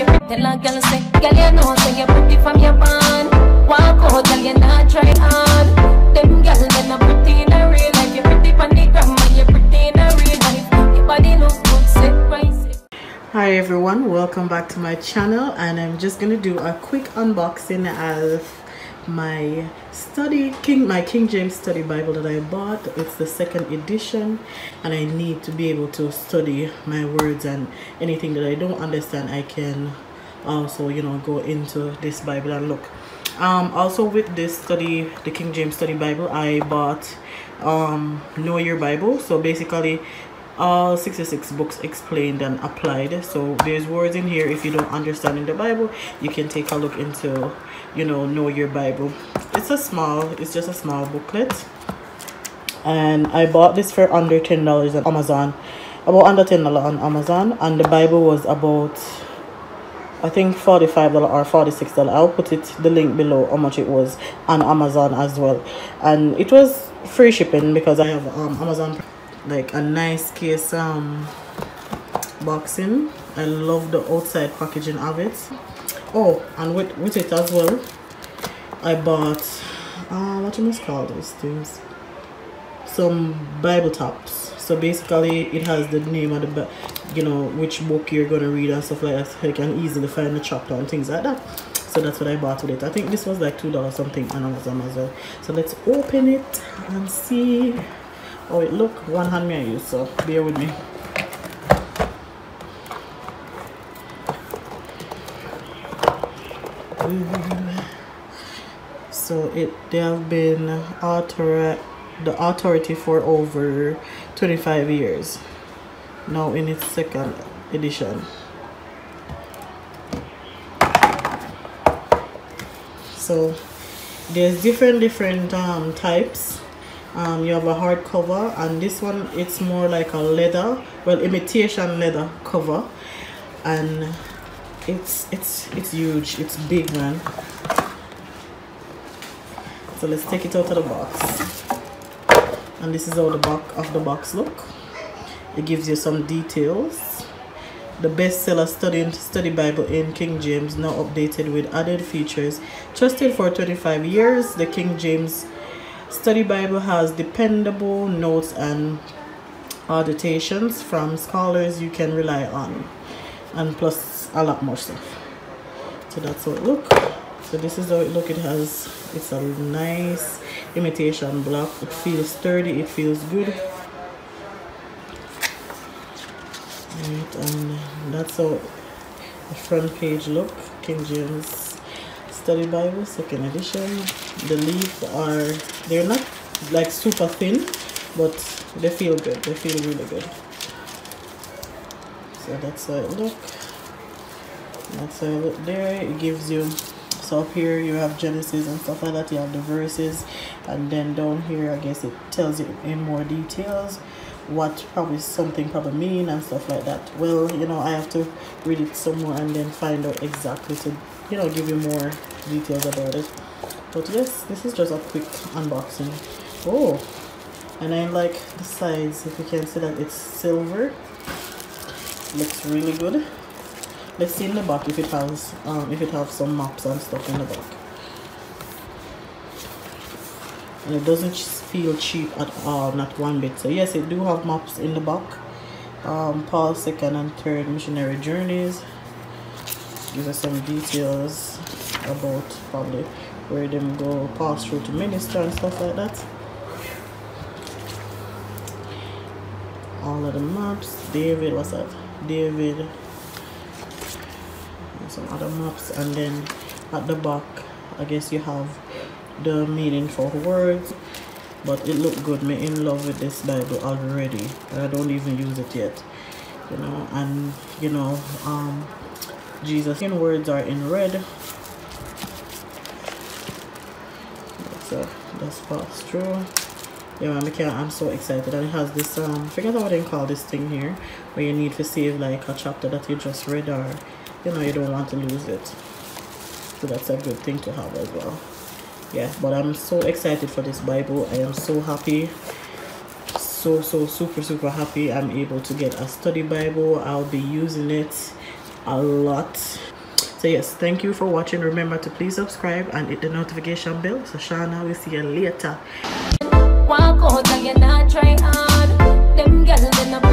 you tell a girl say, girl you know say you're pretty from your band. Walk out, girl you not try hard. Them girl they not pretty in a real life. You're pretty from the grandma, you're pretty in a real life. Your body look good, set right. Hi everyone, welcome back to my channel, and I'm just gonna do a quick unboxing of my King James study Bible that I bought. It's the 2nd edition, and I need to be able to study my words, and anything that I don't understand I can also, you know, go into this Bible and look. Also with this the King James study Bible, I bought Know Your Bible. So basically all 66 books explained and applied. So there's words in here if you don't understand in the Bible, you can take a look into, you know your Bible. It's just a small booklet, and I bought this for under $10 on Amazon, about under $10 on Amazon, and the Bible was about, I think, $45 or $46. I'll put the link below how much it was on Amazon as well, and it was free shipping because I have Amazon. Like a nice case boxing. I love the outside packaging of it. Oh, and with it as well, I bought what you must call those things, some Bible tops. So basically it has the name of the, you know, which book you're gonna read and stuff like that, so you can easily find the chapter and things like that. So that's what I bought with it. I think this was like $2 something on Amazon as well. So let's open it and see. Oh, it look, one hand me I use, so bear with me. So they have been the authority for over 25 years. Now in its 2nd edition. So there's different types. You have a hardcover, and this one, it's more like a leather, well, imitation leather cover, and it's huge, it's big, man. So let's take it out of the box, and this is how the back of the box look. It gives you some details. The bestseller study Bible in King James, now updated with added features, trusted for 25 years. The King James Study Bible has dependable notes and annotations from scholars you can rely on, and plus a lot more stuff. So that's how it looks. So this is how it looks. It's a nice imitation block. It feels sturdy, it feels good. Right, and that's how the front page look. King James Study Bible, 2nd edition. The leaves they're not like super thin, but they feel good. They feel really good. So that's how it look. That's how it look there. It gives you, so up here you have Genesis and stuff like that. You have the verses, and then down here I guess it tells you in more details what something mean and stuff like that. Well, you know, I have to read it some more and then find out exactly to, you know, give you more details about it. But yes, this is just a quick unboxing. Oh, and I like the sides. If you can see that it's silver, looks really good. Let's see in the back if it has some maps and stuff in the back. And it doesn't feel cheap at all, not one bit. So yes, it do have maps in the back. Paul's 2nd and 3rd missionary journeys. Give us some details about probably where them go pass through to minister and stuff like that. All of the maps. David, what's that? David. And some other maps, and then at the back I guess you have the meaning for words. But it looked good. Me in love with this Bible already, and I don't even use it yet, you know. And you know, Jesus' words are in red. So that's passed through. Yeah, man, I'm so excited. And it has this forget what they call this thing here, where you need to save like a chapter that you just read, or you know, you don't want to lose it. So that's a good thing to have as well. Yeah, but I'm so excited for this Bible. I am so happy, so super happy I'm able to get a study Bible. I'll be using it a lot. So yes, thank you for watching. Remember to please subscribe and hit the notification bell. So Shana, we'll see you later. Walk out and you not try hard. Them girls in the